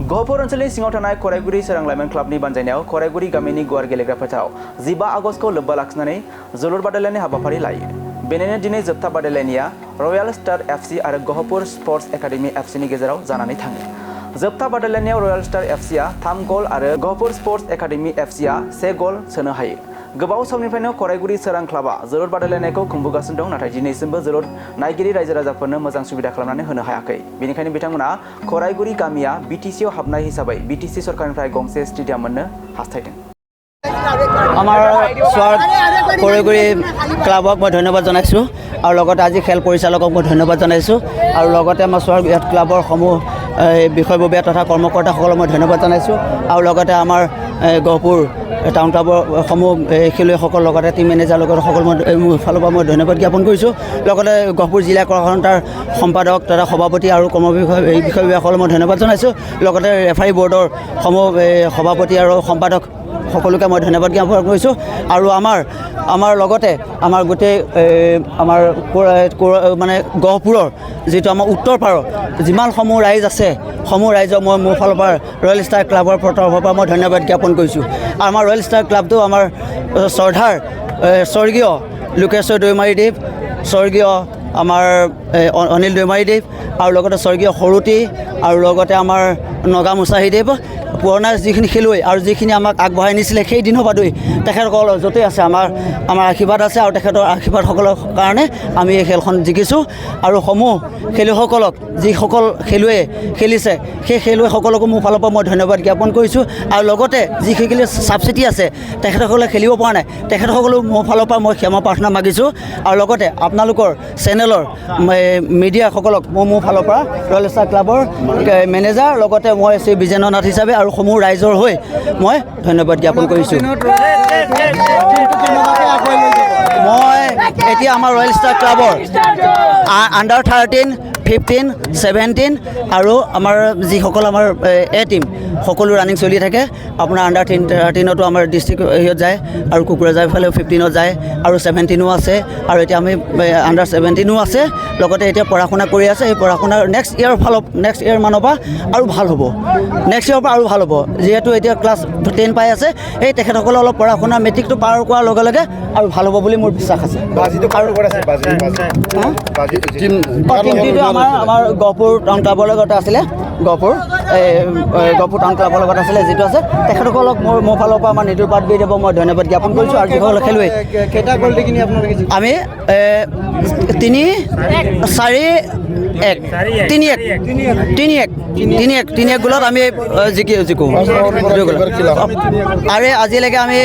गहपुर ओनसोलनि सिङाव थानाय खराइगुरि सोरां लाइमोन क्लाबनि बानजायनायाव खराइगुरि गामिनि गुवार गेलेग्रा फोथाराव 15 आगस्तखौ लोब्बा लाखिनानै जोलुर बादायलायनाय हाबाफारि लायो। बेनिनो दिनै जोबथा बादायलायनाया रयेल स्टार एफसी आरो गहपुर स्पर्ट्स एकाडेमी एफसीनि गेजेराव जानानै थाङो। जोबथा बादायलायनायाव रयेल स्टार एफसीआ 3 गल आरो गहपुर स्पर्ट्स एकाडेमी एफसीआ 1 गल सोनो हायो। गोबाव समनिफ्रायनो खराइगुरि सोरां क्लाबा जोलुर बादायलायनायखौ खुंबोगासिनो दं, नाथाय दिनैसिमबो जोलुर नायगिरि रायजो राजाफोरनो मोजां सुबिदा खालामनानै होनो हायाखै। बेनिखायनो बिथांमोना खराइगुरि गामिया बिटिसिआव हाबनाय हिसाबै बिटिसि सरकारनिफ्राय गंसे स्टेडियाम मोननो हास्थायदों। আমাৰ স্বাগত খৰাইগুৰি ক্লাবক মই ধন্যবাদ জনাইছোঁ আৰু লগতে আজি খেল পৰিচালকক মই ধন্যবাদ জনাইছোঁ আৰু লগতে আমাৰ স্বাগত ক্লাবৰ সমূহ বিষয়ববীয়া তথা কৰ্মকৰ্তাসকলক মই ধন্যবাদ জনাইছোঁ আৰু লগতে আমাৰ গহপুৰ টাউন ক্লাবৰ সমূহ খেলুৱৈসকল লগতে টিম মেনেজাৰ লগত সকলো মোৰ ফালৰ পৰা মই ধন্যবাদ জ্ঞাপন কৰিছোঁ। লগতে গহপুৰ জিলা ক্ৰীড়া সম্পাদক তথা সভাপতি আৰু বিষয়ববীয়াসকলক মই ধন্যবাদ জনাইছোঁ। লগতে ৰেফাৰী বৰ্ডৰ সমূহ সভাপতি আৰু সম্পাদক সকলোকে মই ধন্যবাদ জ্ঞাপন কৰিছোঁ। আৰু আমাৰ লগতে আমাৰ গোটেই আমাৰ মানে গহপুৰৰ যিটো আমাৰ উত্তৰ পাৰৰ যিমানসমূহ ৰাইজ আছে সমূহ ৰাইজক মই মোৰ ফালৰ পৰা ৰয়েল ষ্টাৰ ক্লাবৰ তৰফৰ পৰা মই ধন্যবাদ জ্ঞাপন কৰিছোঁ। আৰু আমাৰ ৰয়েল ষ্টাৰ ক্লাবটো আমাৰ শ্ৰদ্ধাৰ স্বৰ্গীয় লোকেশ্বৰ দৈমাৰীদেৱ, স্বৰ্গীয় আমাৰ অনিল দৈমাৰীদেৱ আৰু লগতে স্বৰ্গীয় সৰুটি আৰু লগতে আমাৰ নগা মুছাহিদেৱ পুৰণা যিখিনি খেলুৱৈ আৰু যিখিনি আমাক আগবঢ়াই নিছিলে সেই দিনৰ বাদৈ তেখেতসকল য'তেই আছে আমাৰ আশীৰ্বাদ আছে আৰু তেখেতৰ আশীৰ্বাদসকলৰ কাৰণে আমি এই খেলখন জিকিছোঁ। আৰু সমূহ খেলুৱৈসকলক যিসকল খেলুৱৈয়ে খেলিছে সেই খেলুৱৈসকলকো মোৰ ফালৰ পৰা মই ধন্যবাদ জ্ঞাপন কৰিছোঁ। আৰু লগতে যিসকলে ছাবচিডি আছে তেখেতসকলে খেলিব পৰা নাই তেখেতসকলেও মোৰ ফালৰ পৰা মই ক্ষমা প্ৰাৰ্থনা মাগিছোঁ। আৰু লগতে আপোনালোকৰ চেনেলৰ মিডিয়াসকলক মোৰ ফালৰ পৰা ৰয়েল ষ্টাৰ ক্লাবৰ মেনেজাৰ লগতে মই শ্ৰী বিজেন্দ্ৰনাথ হিচাপে আৰু সমূহ ৰাইজৰ হৈ মই ধন্যবাদ জ্ঞাপন কৰিছোঁ। মই এতিয়া আমাৰ ৰয়েল ষ্টাৰ ক্লাবৰ আণ্ডাৰ 13, 15, 17 আৰু আমাৰ যিসকল আমাৰ এ টিম সকলো ৰানিং চলি থাকে। আপোনাৰ আণ্ডাৰ 13তো আমাৰ ডিষ্ট্ৰিক্ট হেৰিয়ত যায় আৰু কোকৰাঝাৰ ফালে 15ত যায় আৰু 17ও আছে আৰু এতিয়া আমি আণ্ডাৰ 17ও আছে। লগতে এতিয়া পঢ়া শুনা কৰি আছে। এই পঢ়া শুনা নেক্সট ইয়েৰ মানৰ পৰা আৰু ভাল হ'ব, নেক্সট ইয়েৰৰ পৰা আৰু ভাল হ'ব। যিহেতু এতিয়া ক্লাছ 10 পাই আছে এই তেখেতসকলে অলপ পঢ়া শুনা মেট্ৰিকটো পাৰ কৰাৰ লগে লগে আৰু ভাল হ'ব বুলি মোৰ বিশ্বাস আছে। টিমটো আমাৰ গহপুৰ টাউন ক্লাবৰ লগত আছিলে, গহপুৰ টাউন ক্লাবৰ লগত আছিলে যিটো আছে তেখেতসকলক মোৰ ফালৰ পৰা আমাৰ নিতুল পাটবিদেৱক মই ধন্যবাদ জ্ঞাপন কৰিছোঁ। আৰু যিসকল খেলুৱৈ আমি 3-1 গ'লত আমি জিকো। আৰু আজিলৈকে আমি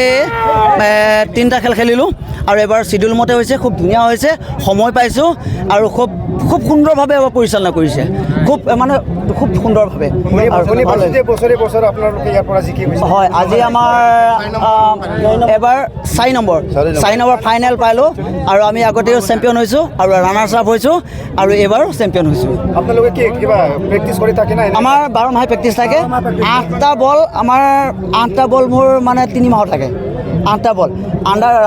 3টা খেল খেলিলোঁ আৰু এবাৰ চিডিউল মতে হৈছে, খুব ধুনীয়া হৈছে, সময় পাইছোঁ আৰু খুব সুন্দৰভাৱে পৰিচালনা কৰিছে, খুব সুন্দৰভাৱে। হয়, আজি আমাৰ এবাৰ 4 নম্বৰ ফাইনেল পালোঁ আৰু আমি আগতেও চেম্পিয়ন হৈছোঁ আৰু ৰানাৰ্ছ আপ হৈছোঁ আৰু এইবাৰো চেম্পিয়ন হৈছোঁ। আমাৰ 12 মাহে প্ৰেক্টিচ থাকে। 8টা বল মোৰ 3 মাহত থাকে। 8টা বল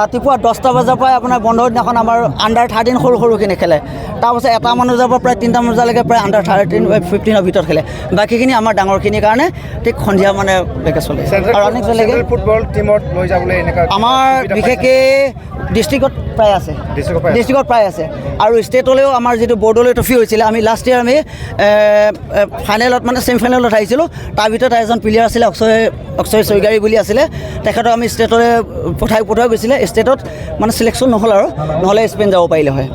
ৰাতিপুৱা 10টা বজাৰ পৰাই আপোনাৰ বন্ধৰ দিনাখন আমাৰ আণ্ডাৰ 13 সৰুখিনি খেলে। তাৰপাছত 1টা বজাৰ পৰা প্ৰায় 3টা বজালৈকে প্ৰায় আণ্ডাৰ 13, 15ৰ ভিতৰত খেলে। বাকীখিনি আমাৰ ডাঙৰখিনিৰ কাৰণে ঠিক সন্ধিয়া লৈকে চলে আৰু ৰানিং চলেগে। আমাৰ বিশেষকৈ ডিষ্ট্ৰিক্টত প্ৰায় আছে আৰু ষ্টেটলৈও আমাৰ যিটো বৰ্ডলৈ ট্ৰফি হৈছিলে, আমি লাষ্ট ইয়েৰ আমি ফাইনেলত ছেমিফাইনেলত আহিছিলোঁ। তাৰ ভিতৰত এজন প্লেয়াৰ আছিলে অক্ষয় চৈগাৰী বুলি আছিলে, তেখেতক আমি ষ্টেটলৈ পঠাই গৈছিলে। ষ্টেটত চিলেকশ্যন নহ'ল আৰু নহ'লে স্পেইন যাব পাৰিলে হয়।